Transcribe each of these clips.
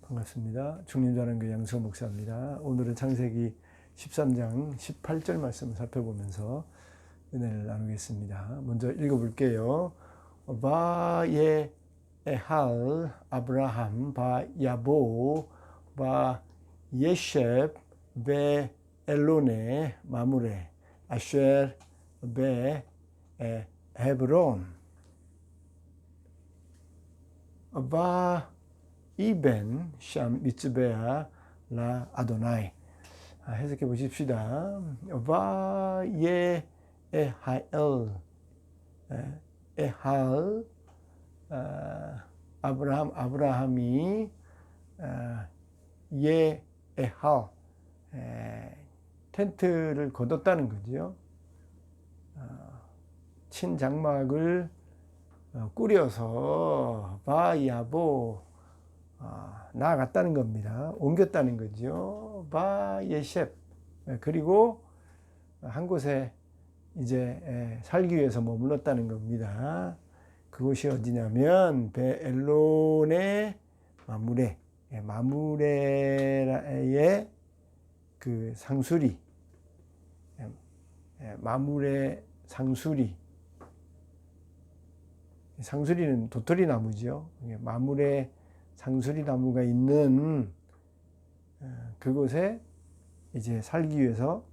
반갑습니다. 중림자랑교회 양수호 목사입니다. 오늘은 창세기 13장 18절 말씀을 살펴보면서 은혜를 나누겠습니다. 먼저 읽어볼게요. 바예 에할 아브라함 바 야보 바 예셉 베 엘론에 마무레 아쉘 베 헤브론 바 이벤 샴 미츠베아 라 아도나이. 해석해 보십시다. 바예 에하엘 에할 아브라함이 예 에할 텐트를 거뒀다는 거죠. 친장막을 꾸려서 바야보 나아갔다는 겁니다. 옮겼다는 거죠. 바예셉. 그리고 한 곳에 이제 살기 위해서 머물렀다는 겁니다. 그곳이 어디냐면 베엘론의 마무레. 마무레의 그 상수리. 마무레 상수리. 상수리는 도토리 나무죠. 마무레 상수리 나무가 있는 그곳에 이제 살기 위해서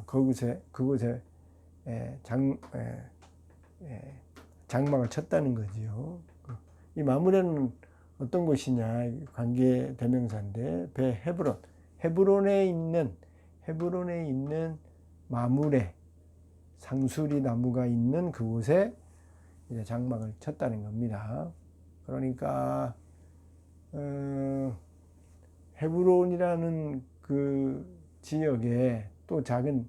그곳에 장막을 쳤다는 거지요. 이 마무레는 어떤 곳이냐? 관계 대명사인데 헤브론에 있는 마무레 상수리 나무가 있는 그곳에 이제 장막을 쳤다는 겁니다. 그러니까 헤브론이라는 그 지역에 또 작은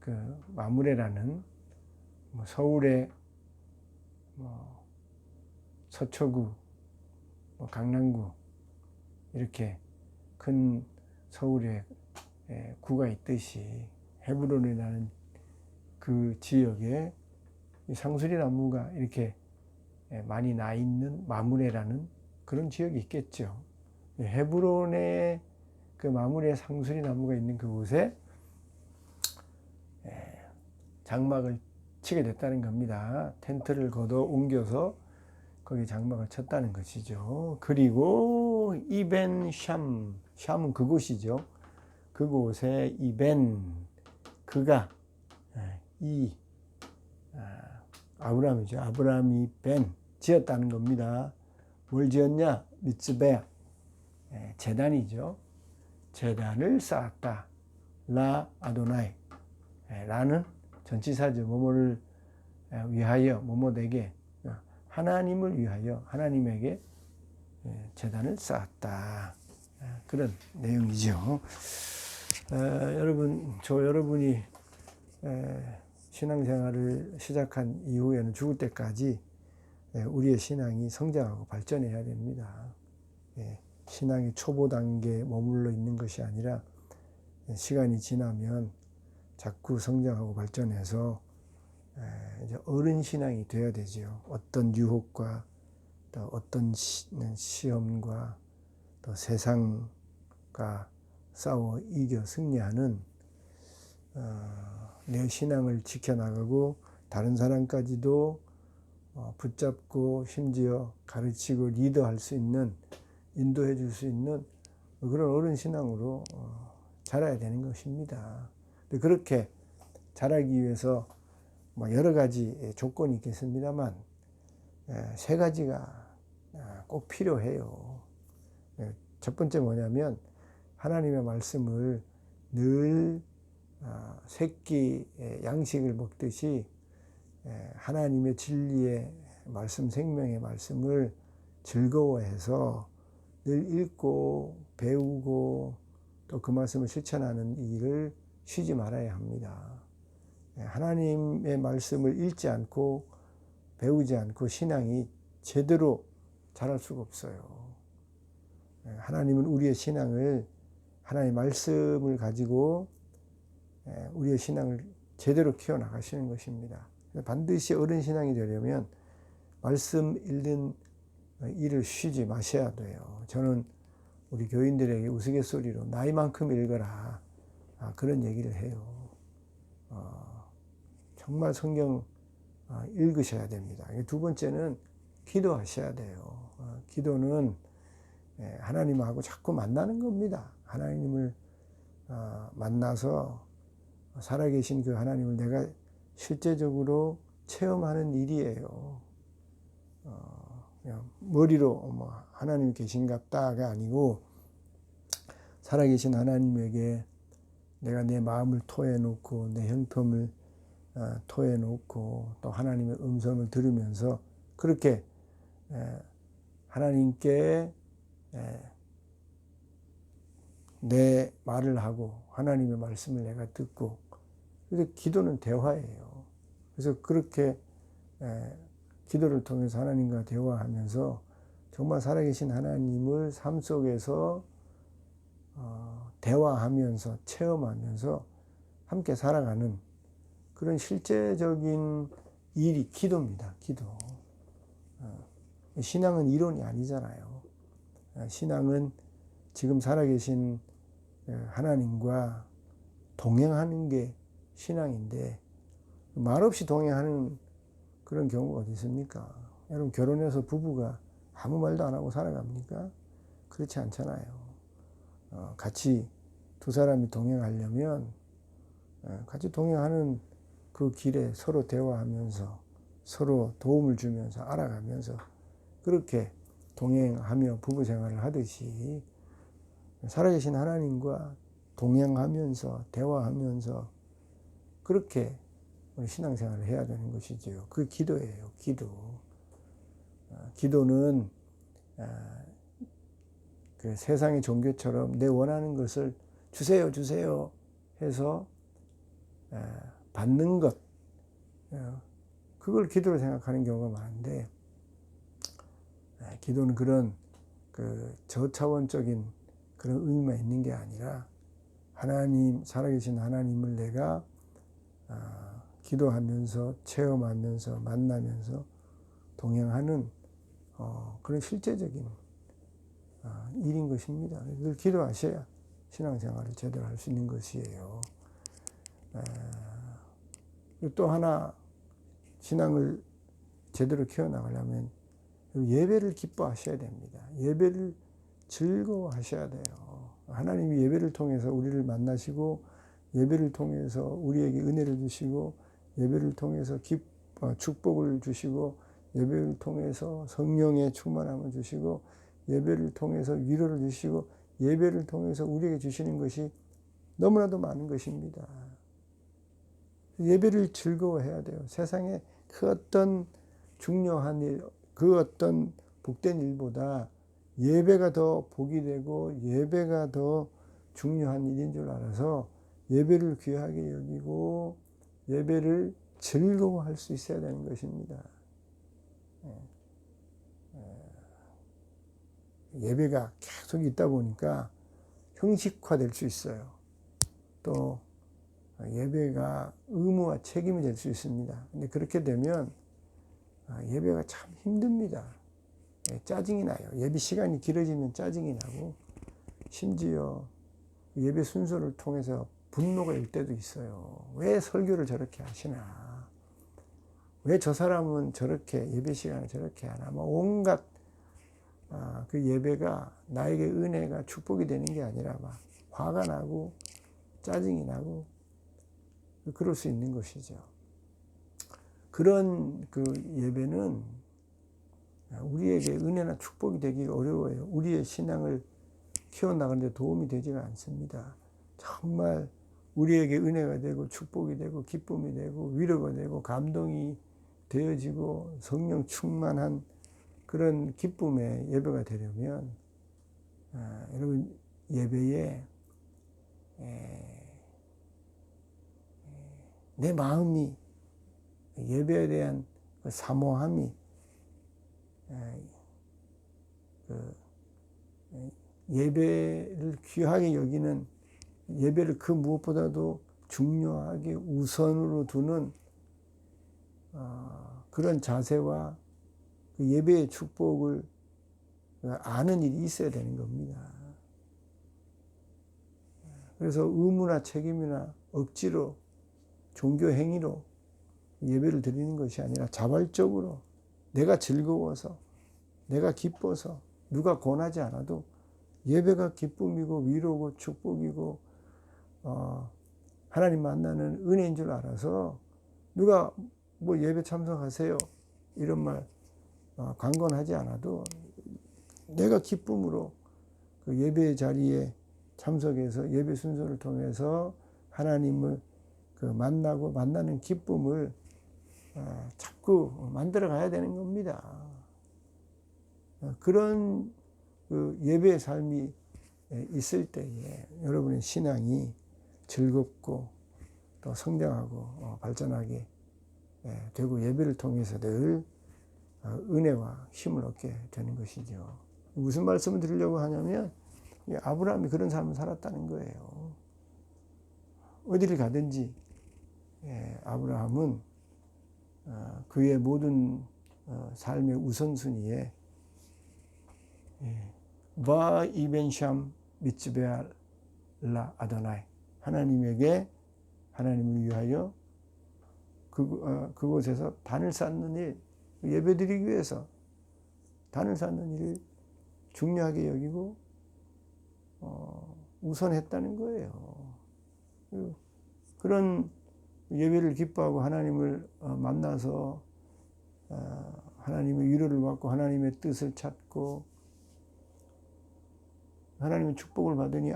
그 마무레라는 서울의 서초구, 강남구 이렇게 큰 서울의 구가 있듯이 헤브론이라는 그 지역에 이 상수리 나무가 이렇게 많이 나 있는 마무레라는 그런 지역이 있겠죠. 헤브론의 그 마무레 상수리 나무가 있는 그곳에 장막을 치게 됐다는 겁니다. 텐트를 걷어 옮겨서 거기 장막을 쳤다는 것이죠. 그리고 이벤 샴은 그곳이죠. 그곳에 이벤 그가 아브라함이죠. 아브라함이 벤 지었다는 겁니다. 뭘 지었냐? 미츠베아 제단이죠. 제단을 쌓았다. 라 아도나이 라는 전치사죠. 뭐뭐를 위하여 뭐뭐에게 하나님을 위하여 하나님에게 제단을 쌓았다. 그런 내용이죠. 여러분이 신앙생활을 시작한 이후에는 죽을 때까지 우리의 신앙이 성장하고 발전해야 됩니다. 신앙의 초보 단계에 머물러 있는 것이 아니라 시간이 지나면 자꾸 성장하고 발전해서 이제 어른 신앙이 되어야 되죠. 어떤 유혹과 또 어떤 시험과 또 세상과 싸워 이겨 승리하는 내 신앙을 지켜나가고 다른 사람까지도 붙잡고 심지어 가르치고 리더할 수 있는 인도해 줄 수 있는 그런 어른 신앙으로 자라야 되는 것입니다. 그렇게 자라기 위해서 여러 가지 조건이 있겠습니다만 세 가지가 꼭 필요해요. 첫 번째 뭐냐면 하나님의 말씀을 늘 새끼 양식을 먹듯이 하나님의 진리의 말씀, 생명의 말씀을 즐거워해서 늘 읽고 배우고 또 그 말씀을 실천하는 일을 쉬지 말아야 합니다. 하나님의 말씀을 읽지 않고 배우지 않고 신앙이 제대로 자랄 수가 없어요. 하나님은 우리의 신앙을 하나님의 말씀을 가지고 우리의 신앙을 제대로 키워나가시는 것입니다. 반드시 어른 신앙이 되려면 말씀 읽는 일을 쉬지 마셔야 돼요. 저는 우리 교인들에게 우스갯소리로 나이만큼 읽어라. 그런 얘기를 해요. 정말 성경 읽으셔야 됩니다. 두 번째는 기도하셔야 돼요. 기도는 하나님하고 자꾸 만나는 겁니다. 하나님을 만나서 살아계신 그 하나님을 내가 실제적으로 체험하는 일이에요. 그냥 머리로 뭐 하나님 계신갑다가 아니고 살아계신 하나님에게 내가 내 마음을 토해놓고 내 형편을 토해놓고 또 하나님의 음성을 들으면서 그렇게 하나님께 내 말을 하고 하나님의 말씀을 내가 듣고, 그래서 기도는 대화예요. 그래서 그렇게 기도를 통해서 하나님과 대화하면서 정말 살아계신 하나님을 삶 속에서 대화하면서 체험하면서 함께 살아가는 그런 실제적인 일이 기도입니다. 기도. 신앙은 이론이 아니잖아요. 신앙은 지금 살아계신 하나님과 동행하는 게 신앙인데, 말없이 동행하는 그런 경우가 어디 있습니까? 여러분, 결혼해서 부부가 아무 말도 안 하고 살아갑니까? 그렇지 않잖아요. 같이 두 사람이 동행하려면 같이 동행하는 그 길에 서로 대화하면서 서로 도움을 주면서 알아가면서 그렇게 동행하며 부부 생활을 하듯이 살아계신 하나님과 동행하면서 대화하면서 그렇게 우리 신앙생활을 해야 되는 것이죠. 그 기도예요. 기도. 기도는 그 세상의 종교처럼 내 원하는 것을 주세요, 주세요 해서 받는 것, 그걸 기도로 생각하는 경우가 많은데, 기도는 그런 그 저차원적인 그런 의미만 있는 게 아니라 하나님, 살아계신 하나님을 내가 기도하면서 체험하면서 만나면서 동행하는 그런 실제적인 일인 것입니다. 그걸 기도하셔야 신앙생활을 제대로 할 수 있는 것이에요. 또 하나 신앙을 제대로 키워나가려면 예배를 기뻐하셔야 됩니다. 예배를 즐거워하셔야 돼요. 하나님이 예배를 통해서 우리를 만나시고 예배를 통해서 우리에게 은혜를 주시고 예배를 통해서 축복을 주시고 예배를 통해서 성령의 충만함을 주시고 예배를 통해서 위로를 주시고 예배를 통해서 우리에게 주시는 것이 너무나도 많은 것입니다. 예배를 즐거워해야 돼요. 세상에 그 어떤 중요한 일, 그 어떤 복된 일보다 예배가 더 복이 되고 예배가 더 중요한 일인 줄 알아서 예배를 귀하게 여기고 예배를 즐거워할 수 있어야 되는 것입니다. 예배가 계속 있다 보니까 형식화될 수 있어요. 또 예배가 의무와 책임이 될 수 있습니다. 근데 그렇게 되면 예배가 참 힘듭니다. 짜증이 나요. 예배 시간이 길어지면 짜증이 나고 심지어 예배 순서를 통해서 분노가 일 때도 있어요. 왜 설교를 저렇게 하시나? 왜 저 사람은 저렇게 예배 시간을 저렇게 하나? 뭐 온갖 그 예배가 나에게 은혜가 축복이 되는 게 아니라 막 화가 나고 짜증이 나고 그럴 수 있는 것이죠. 그런 그 예배는 우리에게 은혜나 축복이 되기가 어려워요. 우리의 신앙을 키워나가는 데 도움이 되지가 않습니다. 정말 우리에게 은혜가 되고 축복이 되고 기쁨이 되고 위로가 되고 감동이 되어지고 성령 충만한 그런 기쁨의 예배가 되려면 여러분 예배에 내 마음이 예배에 대한 그 사모함이 예배를 귀하게 여기는 예배를 그 무엇보다도 중요하게 우선으로 두는 그런 자세와 그 예배의 축복을 아는 일이 있어야 되는 겁니다. 그래서 의무나 책임이나 억지로 종교 행위로 예배를 드리는 것이 아니라 자발적으로 내가 즐거워서 내가 기뻐서 누가 권하지 않아도 예배가 기쁨이고 위로고 축복이고 하나님 만나는 은혜인 줄 알아서 누가 뭐 예배 참석하세요 이런 말 강권하지 않아도 내가 기쁨으로 그 예배 자리에 참석해서 예배 순서를 통해서 하나님을 그 만나고 만나는 기쁨을 자꾸 만들어 가야 되는 겁니다. 그런 그 예배의 삶이 있을 때에 여러분의 신앙이 즐겁고 또 성장하고 발전하게 되고 예배를 통해서 늘 은혜와 힘을 얻게 되는 것이죠. 무슨 말씀을 드리려고 하냐면 아브라함이 그런 삶을 살았다는 거예요. 어디를 가든지 아브라함은 그의 모든 삶의 우선순위에 바 이벤샴 미츠베알 라 아도나이 하나님에게 하나님을 위하여 그곳에서 단을 쌓는 일 예배드리기 위해서 단을 쌓는 일을 중요하게 여기고 우선했다는 거예요. 그런 예배를 기뻐하고 하나님을 만나서 하나님의 위로를 받고 하나님의 뜻을 찾고 하나님의 축복을 받으니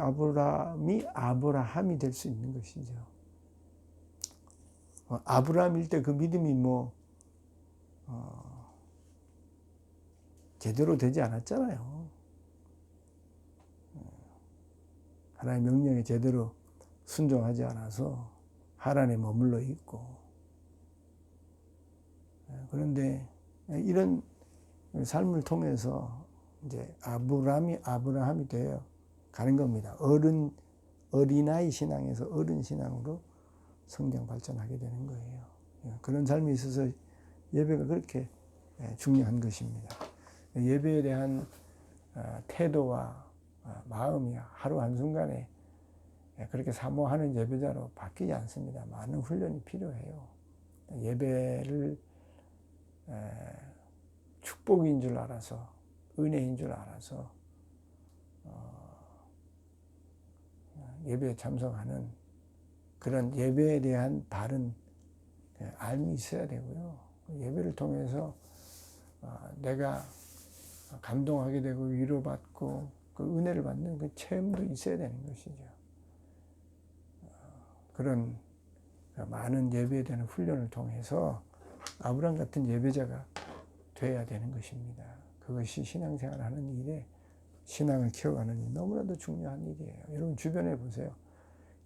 아브라함이 될 수 있는 것이죠. 아브라함일 때 그 믿음이 제대로 되지 않았잖아요. 하나님의 명령에 제대로 순종하지 않아서 하란에 머물러 있고 그런데 이런 삶을 통해서 이제 아브라함이 되어 가는 겁니다. 어린아이 신앙에서 어른 신앙으로 성장 발전하게 되는 거예요. 그런 삶이 있어서 예배가 그렇게 중요한 것입니다. 예배에 대한 태도와 마음이 하루 한순간에 그렇게 사모하는 예배자로 바뀌지 않습니다. 많은 훈련이 필요해요. 예배를 축복인 줄 알아서 은혜인 줄 알아서 예배에 참석하는 그런 예배에 대한 바른 알미 있어야 되고요. 예배를 통해서 내가 감동하게 되고 위로받고 그 은혜를 받는 그 체험도 있어야 되는 것이죠. 그런 많은 예배에 대한 훈련을 통해서 아브라함 같은 예배자가 되어야 되는 것입니다. 그것이 신앙생활 하는 일에 신앙을 키워가는 일 너무나도 중요한 일이에요. 여러분 주변에 보세요.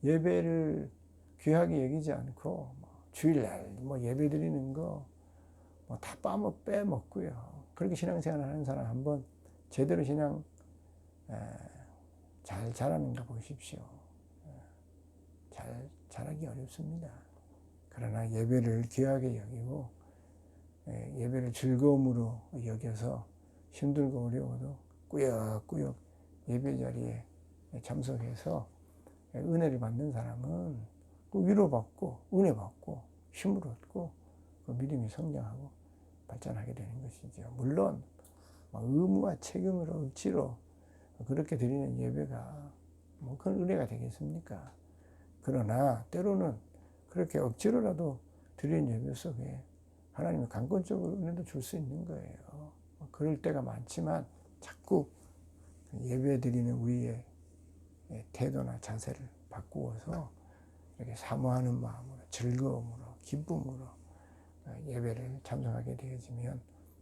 예배를 귀하게 여기지 않고 주일날 예배 드리는 거 다 빼먹고요. 그렇게 신앙생활 하는 사람 한번 제대로 신앙 잘 자라는가 보십시오. 잘하기 어렵습니다. 그러나 예배를 귀하게 여기고 예배를 즐거움으로 여겨서 힘들고 어려워도 꾸역꾸역 예배 자리에 참석해서 은혜를 받는 사람은 위로받고 은혜받고 힘을 얻고 그 믿음이 성장하고 발전하게 되는 것이죠. 물론 의무와 책임으로 억지로 그렇게 드리는 예배가 그건 은혜가 되겠습니까? 그러나 때로는 그렇게 억지로라도 드리는 예배 속에 하나님의 강권적으로 은혜도 줄 수 있는 거예요. 그럴 때가 많지만 자꾸 예배 드리는 우리의 태도나 자세를 바꾸어서 이렇게 사모하는 마음으로 즐거움으로 기쁨으로 예배를 참석하게 되어지면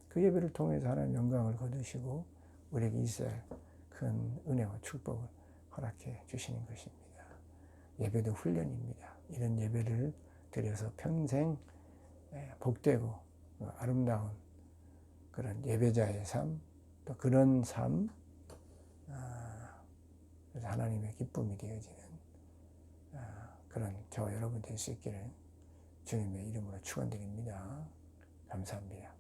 그 예배를 통해서 하나님 영광을 거두시고 우리에게 있어야 할 큰 은혜와 축복을 허락해 주시는 것입니다. 예배도 훈련입니다. 이런 예배를 드려서 평생 복되고 아름다운 그런 예배자의 삶, 또 그런 삶, 그래서 하나님의 기쁨이 되어지는 그런 저와 여러분 될 수 있기를 주님의 이름으로 축원드립니다. 감사합니다.